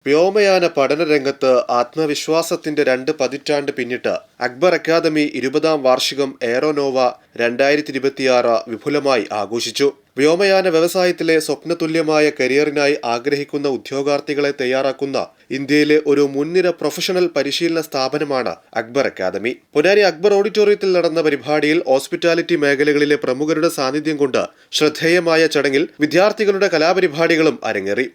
വ്യോമയാന പഠനരംഗത്ത് ആത്മവിശ്വാസത്തിന്റെ 2 പതിറ്റാണ്ട് പിന്നിട്ട് അക്ബർ അക്കാദമി 20ാം വാർഷികം എയറോനോവ 2026 വിപുലമായി ആഘോഷിച്ചു. വ്യോമയാന വ്യവസായത്തിലെ സ്വപ്നതുല്യമായ കരിയറിനായി ആഗ്രഹിക്കുന്ന ഉദ്യോഗാർത്ഥികളെ തയ്യാറാക്കുന്ന ഇന്ത്യയിലെ ഒരു മുൻനിര പ്രൊഫഷണൽ പരിശീലന സ്ഥാപനമാണ് അക്ബർ അക്കാദമി. പൊന്നാനി അക്ബർ ഓഡിറ്റോറിയത്തിൽ നടന്ന പരിപാടിയിൽ ഹോസ്പിറ്റാലിറ്റി മേഖലകളിലെ പ്രമുഖരുടെ സാന്നിധ്യം കൊണ്ട് ശ്രദ്ധേയമായ ചടങ്ങിൽ വിദ്യാർത്ഥികളുടെ കലാപരിപാടികളും അരങ്ങേറി.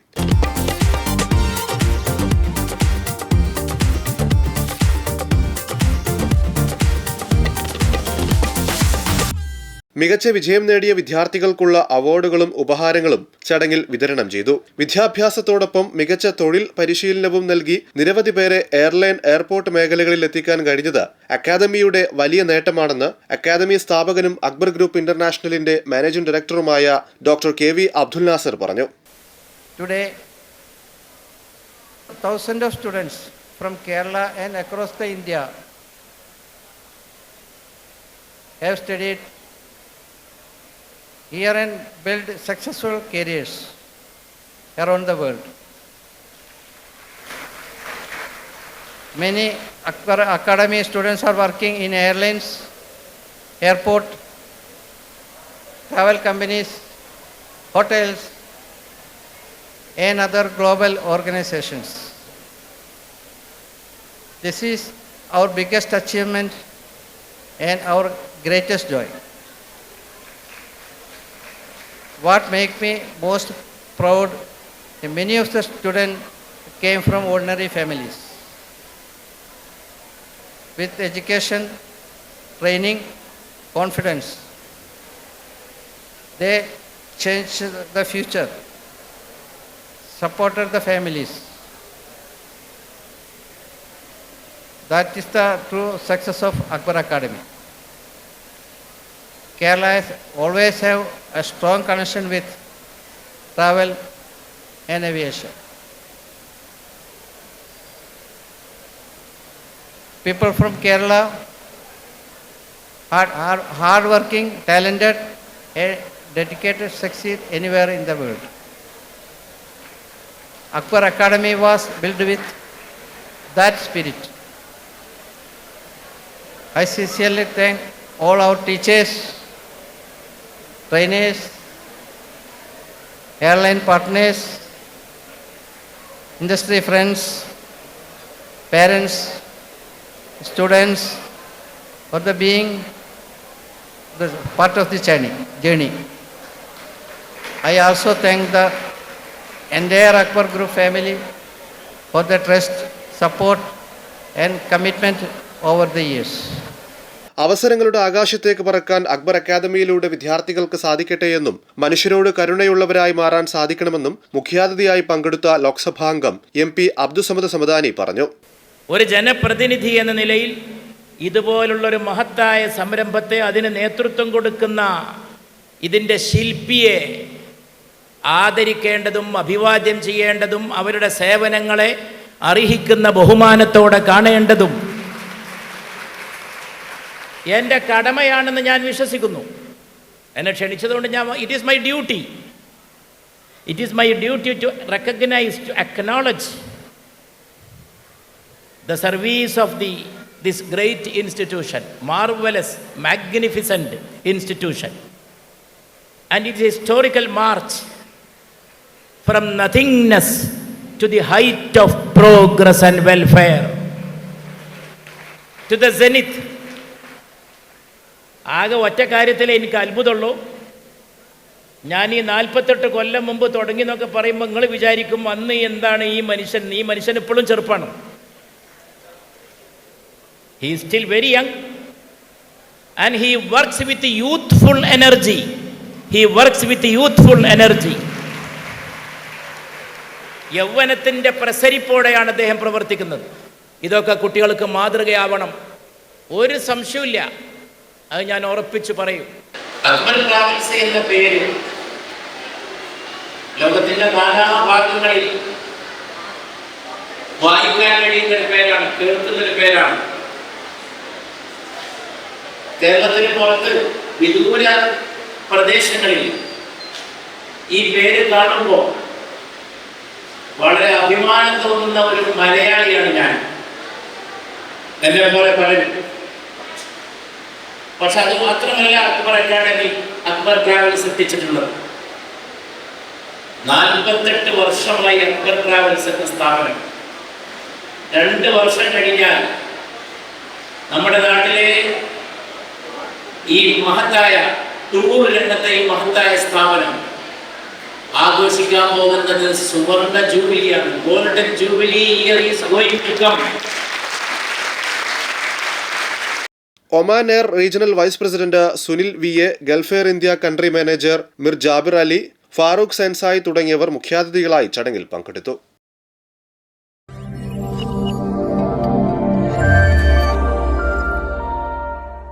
മികച്ച വിജയം നേടിയ വിദ്യാർത്ഥികൾക്കുള്ള അവാർഡുകളും ഉപഹാരങ്ങളും ചടങ്ങിൽ വിതരണം ചെയ്തു. വിദ്യാഭ്യാസത്തോടൊപ്പം മികച്ച തൊഴിൽ പരിശീലനവും നൽകി നിരവധി പേരെ എയർലൈൻ, എയർപോർട്ട് മേഖലകളിൽ എത്തിക്കാൻ കഴിഞ്ഞത് അക്കാദമിയുടെ വലിയ നേട്ടമാണെന്ന് അക്കാദമി സ്ഥാപകനും അക്ബർ ഗ്രൂപ്പ് ഇന്റർനാഷണലിന്റെ മാനേജിംഗ് ഡയറക്ടറുമായ ഡോക്ടർ KV അബ്ദുൽ നാസർ പറഞ്ഞു. Today, thousands of students from Kerala and across the India have studied here and build successful careers around the world. Many Akbar Academy students are working in airlines, airport, travel companies, hotels, and other global organizations. This is our biggest achievement and our greatest joy. What makes me most proud, many of the students came from ordinary families. With education, training, confidence, they changed the future, supported the families. That is the true success of Akbar Academy. Kerala always have a strong connection with travel and aviation. People from Kerala are hardworking, talented, and dedicated to succeed anywhere in the world. Akbar Academy was built with that spirit. I sincerely thank all our teachers, trainers, airline partners, industry friends, parents, students for the being the part of the journey. I also thank the entire Akbar Group family for the trust, support and commitment over the years. അവസരങ്ങളുടെ ആകാശത്തേക്ക് പറക്കാൻ അക്ബർ അക്കാദമിയിലൂടെ വിദ്യാർത്ഥികൾക്ക് സാധിക്കട്ടെ എന്നും മനുഷ്യരോട് കരുണയുള്ളവരായി മാറാൻ സാധിക്കണമെന്നും മുഖ്യാതിഥിയായി പങ്കെടുത്ത ലോക്സഭാംഗം MP Abdussamad Samadani പറഞ്ഞു. ഒരു ജനപ്രതിനിധി എന്ന നിലയിൽ ഇതുപോലുള്ളൊരു മഹത്തായ സംരംഭത്തെ അതിന് നേതൃത്വം കൊടുക്കുന്ന ഇതിൻ്റെ ശില്പിയെ ആദരിക്കേണ്ടതും അഭിവാദ്യം ചെയ്യേണ്ടതും അവരുടെ സേവനങ്ങളെ അർഹിക്കുന്ന ബഹുമാനത്തോടെ കാണേണ്ടതും എൻ്റെ കടമയാണെന്ന് ഞാൻ വിശ്വസിക്കുന്നു. എന്നെ ക്ഷണിച്ചതുകൊണ്ട് it is my duty to recognise, to acknowledge the service of this great institution, marvelous, magnificent institution, and its historical march from nothingness to the height of progress and welfare, to the zenith. ആകെ ഒറ്റ കാര്യത്തിലേ എനിക്ക് അത്ഭുതമുള്ളൂ. ഞാൻ ഈ 48 കൊല്ലം മുമ്പ് തുടങ്ങി എന്നൊക്കെ പറയുമ്പോൾ നിങ്ങൾ വിചാരിക്കും അന്ന് എന്താണ് ഈ മനുഷ്യൻ ഇപ്പോഴും ചെറുപ്പമാണ്. He is still very young and he works with youthful energy. യൗവനത്തിൻ്റെ പ്രസരിപ്പോടെയാണ് അദ്ദേഹം പ്രവർത്തിക്കുന്നത്. ഇതൊക്കെ കുട്ടികൾക്ക് മാതൃകയാവണം, ഒരു സംശയമില്ല. അത് ഞാൻ ഉറപ്പിച്ചു പറയും. അക്ബർ ട്രാവൽസ് എന്ന പേര് ലോകത്തിൻ്റെ നാനാഭാഗങ്ങളിൽ വായിക്കാൻ കഴിയുന്നൊരു പേരാണ്, കേൾക്കുന്നൊരു പേരാണ്. കേരളത്തിന് പുറത്ത് വിദൂര പ്രദേശങ്ങളിൽ ഈ പേര് കാണുമ്പോൾ വളരെ അഭിമാനം തോന്നുന്ന ഒരു മലയാളിയാണ് ഞാൻ, എന്നെ പോലെ പലരും. പക്ഷെ അത് മാത്രമല്ല അക്ബർ അക്കാഡമി, അക്ബർ ട്രാവൽസ് എത്തിച്ചിട്ടുള്ളത്. 48 വർഷമായി അക്ബർ ട്രാവൽസ് എന്ന സ്ഥാപനം. 2 വർഷം കഴിഞ്ഞാൽ നമ്മുടെ നാട്ടിലെ ഈ മഹത്തായ ടൂർ രംഗത്തെ ഈ മഹത്തായ സ്ഥാപനം ആഘോഷിക്കാൻ പോകുന്നത് സുവർണ ജൂബിലിയാണ്. Golden jubilee year is going to come. Oman Air regional vice president Sunil VA, Gulf Air India country manager Mir Jabir Ali, Farooq സെൻസായി തുടങ്ങിയവർ മുഖ്യാതിഥികളായി ചടങ്ങിൽ പങ്കെടുത്തു.